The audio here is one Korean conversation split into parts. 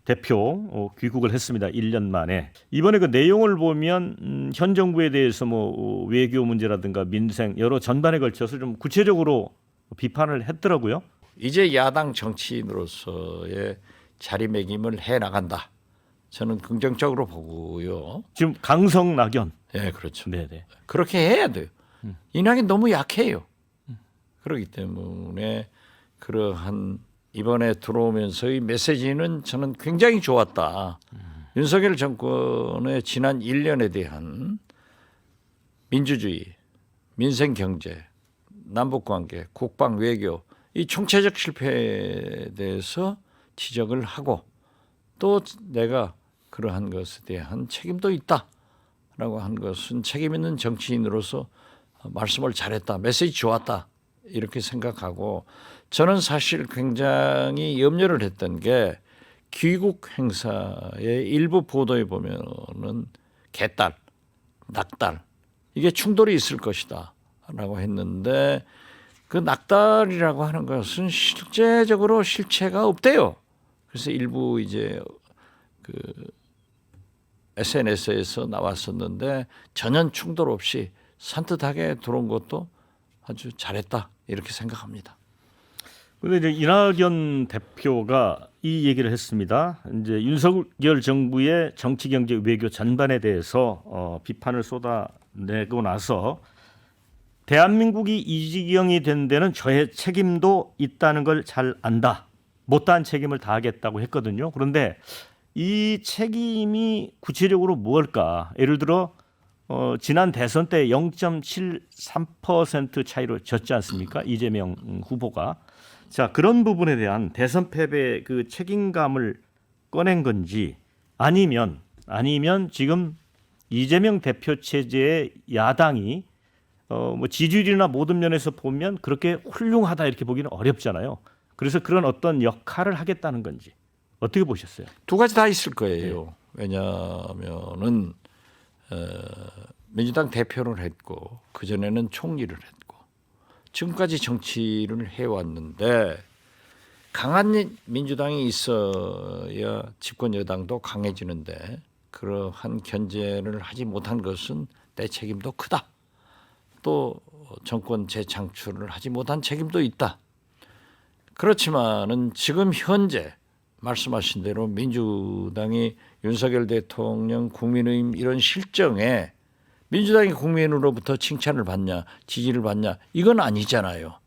대표 귀국을 했습니다. 1년 만에. 이번에 그 내용을 보면 현 정부에 대해서 뭐 외교 문제라든가 민생 여러 전반에 걸쳐서 좀 구체적으로 비판을 했더라고요. 이제 야당 정치인으로서의 자리매김을 해 나간다. 저는 긍정적으로 보고요. 지금 강성 낙연. 네, 그렇죠. 네네. 그렇게 해야 돼요. 이낙연 너무 약해요. 그렇기 때문에 그러한 이번에 들어오면서의 메시지는 저는 굉장히 좋았다. 윤석열 정권의 지난 1년에 대한 민주주의, 민생 경제, 남북관계, 국방 외교 이 총체적 실패에 대해서 지적을 하고 또 내가 그러한 것에 대한 책임도 있다라고 한 것은 책임 있는 정치인으로서 말씀을 잘했다. 메시지 좋았다. 이렇게 생각하고 저는 사실 굉장히 염려를 했던 게 귀국 행사의 일부 보도에 보면은 개딸, 낙딸 이게 충돌이 있을 것이다라고 했는데 그 낙딸이라고 하는 것은 실제적으로 실체가 없대요. 그래서 일부 이제 그 SNS에서 나왔었는데 전혀 충돌 없이 산뜻하게 들어온 것도 아주 잘했다 이렇게 생각합니다. 그런데 이제 이낙연 대표가 이 얘기를 했습니다. 이제 윤석열 정부의 정치, 경제, 외교 전반에 대해서 비판을 쏟아내고 나서 대한민국이 이 지경이 된 데는 저의 책임도 있다는 걸 잘 안다. 못다한 책임을 다하겠다고 했거든요. 그런데 이 책임이 구체적으로 무엇일까? 예를 들어 지난 대선 때 0.73% 차이로 졌지 않습니까? 이재명 후보가. 자, 그런 부분에 대한 대선 패배 그 책임감을 꺼낸 건지 아니면 지금 이재명 대표 체제의 야당이 뭐 지지율이나 모든 면에서 보면 그렇게 훌륭하다 이렇게 보기는 어렵잖아요. 그래서 그런 어떤 역할을 하겠다는 건지 어떻게 보셨어요? 두 가지 다 있을 거예요. 왜냐하면은 민주당 대표를 했고 그 전에는 총리를 했고 지금까지 정치를 해왔는데 강한 민주당이 있어야 집권 여당도 강해지는데 그러한 견제를 하지 못한 것은 내 책임도 크다. 또 정권 재창출을 하지 못한 책임도 있다. 그렇지만은 지금 현재 말씀하신 대로 민주당이 윤석열 대통령 국민의힘 이런 실정에 민주당이 국민으로부터 칭찬을 받냐 지지를 받냐 이건 아니잖아요.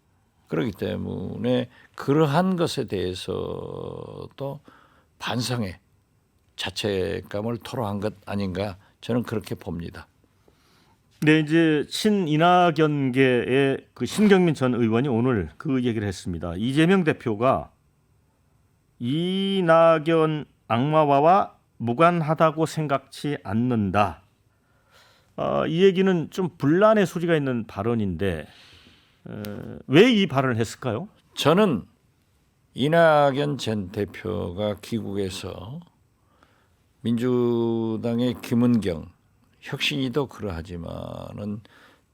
그렇기 때문에 그러한 것에 대해서도 반성의 자책감을 토로한 것 아닌가 저는 그렇게 봅니다. 네, 이제 친이낙연계의 그 신경민 전 의원이 오늘 그 얘기를 했습니다. 이재명 대표가 이낙연 악마화와 무관하다고 생각지 않는다. 이 얘기는 좀 분란의 소지가 있는 발언인데 왜 이 발언을 했을까요? 저는 이낙연 전 대표가 귀국해서 민주당의 김은경 혁신이도 그러하지만은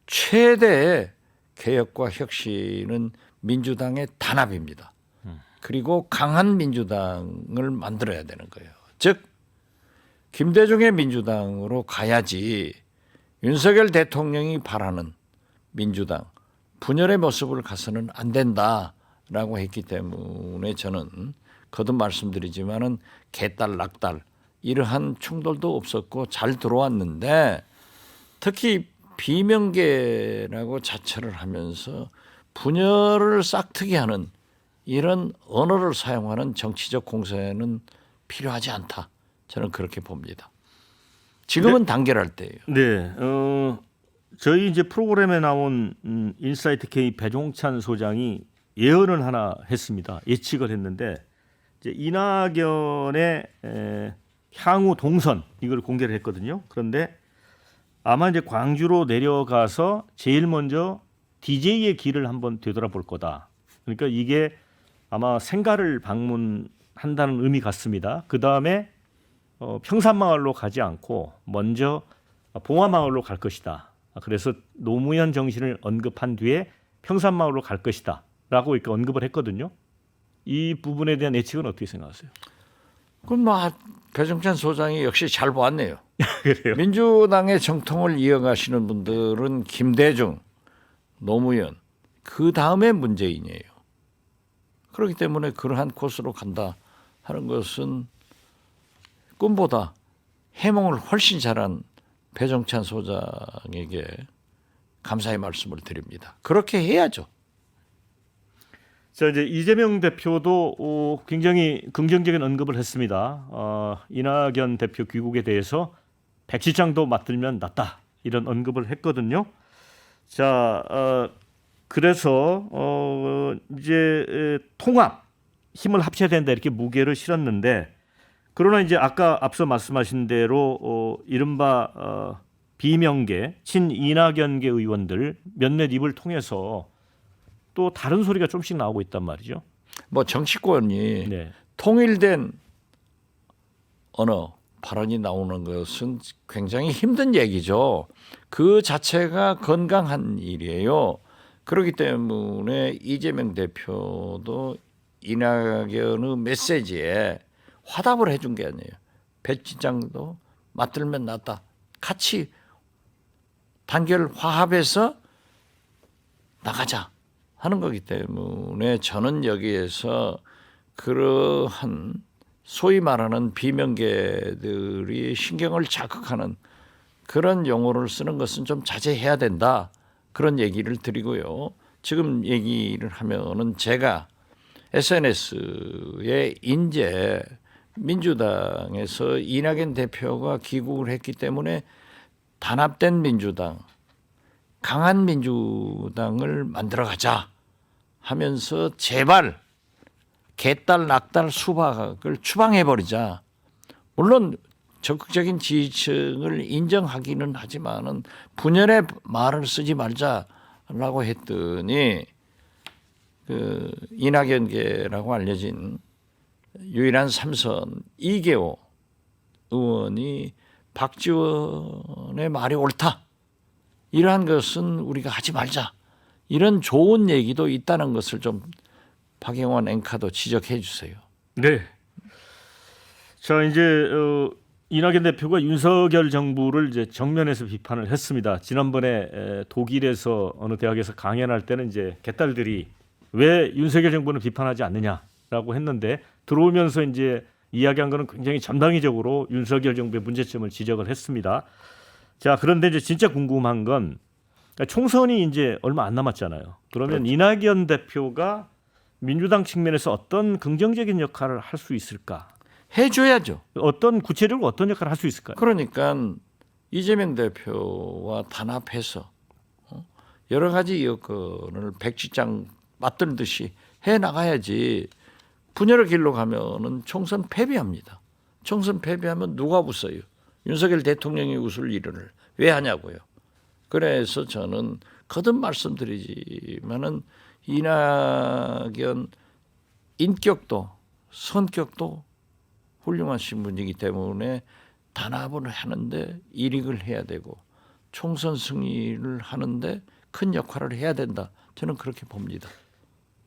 최대의 개혁과 혁신은 민주당의 단합입니다. 그리고 강한 민주당을 만들어야 되는 거예요. 즉 김대중의 민주당으로 가야지 윤석열 대통령이 바라는 민주당 분열의 모습을 가서는 안 된다라고 했기 때문에 저는 거듭 말씀드리지만은 개딸 낙딸 이러한 충돌도 없었고 잘 들어왔는데 특히 비명계라고 자처를 하면서 분열을 싹트게 하는 이런 언어를 사용하는 정치적 공세는 필요하지 않다. 저는 그렇게 봅니다. 지금은 네. 단결할 때예요. 네, 저희 이제 프로그램에 나온 인사이트 K 배종찬 소장이 예언을 하나 했습니다. 예측을 했는데 이제 이낙연의 향후 동선 이걸 공개를 했거든요. 그런데 아마 이제 광주로 내려가서 제일 먼저 DJ의 길을 한번 되돌아볼 거다. 그러니까 이게 아마 생가를 방문한다는 의미 같습니다. 그 다음에 평산마을로 가지 않고 먼저 봉화마을로 갈 것이다. 그래서 노무현 정신을 언급한 뒤에 평산마을로 갈 것이다. 라고 이렇게 언급을 했거든요. 이 부분에 대한 예측은 어떻게 생각하세요? 그럼 뭐 배종찬 소장이 역시 잘 보았네요. 그래요. 민주당의 정통을 이어가시는 분들은 김대중, 노무현, 그 다음에 문재인이에요. 그렇기 때문에 그러한 코스로 간다 하는 것은 꿈보다 해몽을 훨씬 잘한 배종찬 소장에게 감사의 말씀을 드립니다. 그렇게 해야죠. 자, 이제 이재명 대표도 굉장히 긍정적인 언급을 했습니다. 이낙연 대표 귀국에 대해서 백지장도 맞들면 낫다 이런 언급을 했거든요. 자, 그래서 이제 통합 힘을 합쳐야 된다 이렇게 무게를 실었는데, 그러나 이제 아까 앞서 말씀하신 대로 이른바 비명계 친 이낙연계 의원들 몇몇 입을 통해서 또 다른 소리가 좀씩 나오고 있단 말이죠. 뭐 정치권이 네. 통일된 언어 발언이 나오는 것은 굉장히 힘든 얘기죠. 그 자체가 건강한 일이에요. 그렇기 때문에 이재명 대표도 이낙연의 메시지에 화답을 해준 게 아니에요. 배지장도 맞들면 낫다. 같이 단결 화합해서 나가자 하는 거기 때문에 저는 여기에서 그러한 소위 말하는 비명계들이 신경을 자극하는 그런 용어를 쓰는 것은 좀 자제해야 된다. 그런 얘기를 드리고요. 지금 얘기를 하면은 제가 SNS에 이제 민주당에서 이낙연 대표가 귀국을 했기 때문에 단합된 민주당, 강한 민주당을 만들어가자 하면서 제발 개딸, 낙딸, 수박을 추방해버리자. 물론 적극적인 지지층을 인정하기는 하지만은 분열의 말을 쓰지 말자라고 했더니 그 이낙연계라고 알려진 유일한 삼선 이계호 의원이 박지원의 말이 옳다. 이러한 것은 우리가 하지 말자. 이런 좋은 얘기도 있다는 것을 좀 박영원 앵커도 지적해 주세요. 네. 자, 이제 이낙연 대표가 윤석열 정부를 이제 정면에서 비판을 했습니다. 지난번에 독일에서 어느 대학에서 강연할 때는 이제 개딸들이 왜 윤석열 정부는 비판하지 않느냐라고 했는데, 들어오면서 이제 이야기한 거는 굉장히 전방위적으로 윤석열 정부의 문제점을 지적을 했습니다. 자, 그런데 이제 진짜 궁금한 건 총선이 이제 얼마 안 남았잖아요. 그러면 그렇죠. 이낙연 대표가 민주당 측면에서 어떤 긍정적인 역할을 할 수 있을까? 해줘야죠. 어떤 구체적으로 어떤 역할을 할 수 있을까요? 그러니까 이재명 대표와 단합해서 여러 가지 여건을 백지장 맞들듯이 해 나가야지. 분열의 길로 가면은 총선 패배합니다. 총선 패배하면 누가 웃어요? 윤석열 대통령이 웃을 일을 왜 하냐고요. 그래서 저는 거듭 말씀드리지만은 이낙연 인격도 성격도 훌륭하신 분이기 때문에 단합을 하는데 일익을 해야 되고 총선 승리를 하는데 큰 역할을 해야 된다. 저는 그렇게 봅니다.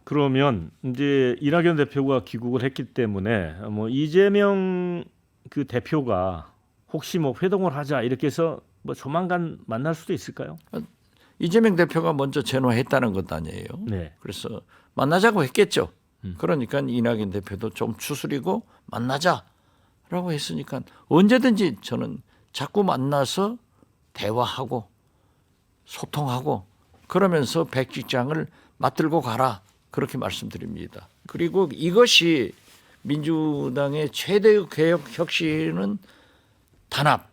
그러면 이제 이낙연 대표가 귀국을 했기 때문에 뭐 이재명 그 대표가 혹시 뭐 회동을 하자 이렇게 해서 뭐 조만간 만날 수도 있을까요? 이재명 대표가 먼저 제노했다는 것 아니에요. 네. 그래서 만나자고 했겠죠. 그러니까 이낙연 대표도 좀 추스리고 만나자라고 했으니까 언제든지 저는 자꾸 만나서 대화하고 소통하고 그러면서 백지장을 맞들고 가라. 그렇게 말씀드립니다. 그리고 이것이 민주당의 최대의 개혁 혁신은 단합,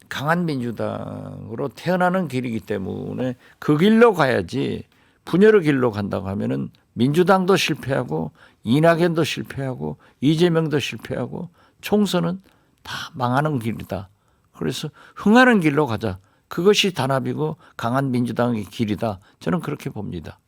강한 민주당으로 태어나는 길이기 때문에 그 길로 가야지 분열의 길로 간다고 하면은 민주당도 실패하고 이낙연도 실패하고 이재명도 실패하고 총선은 다 망하는 길이다. 그래서 흥하는 길로 가자. 그것이 단합이고 강한 민주당의 길이다. 저는 그렇게 봅니다.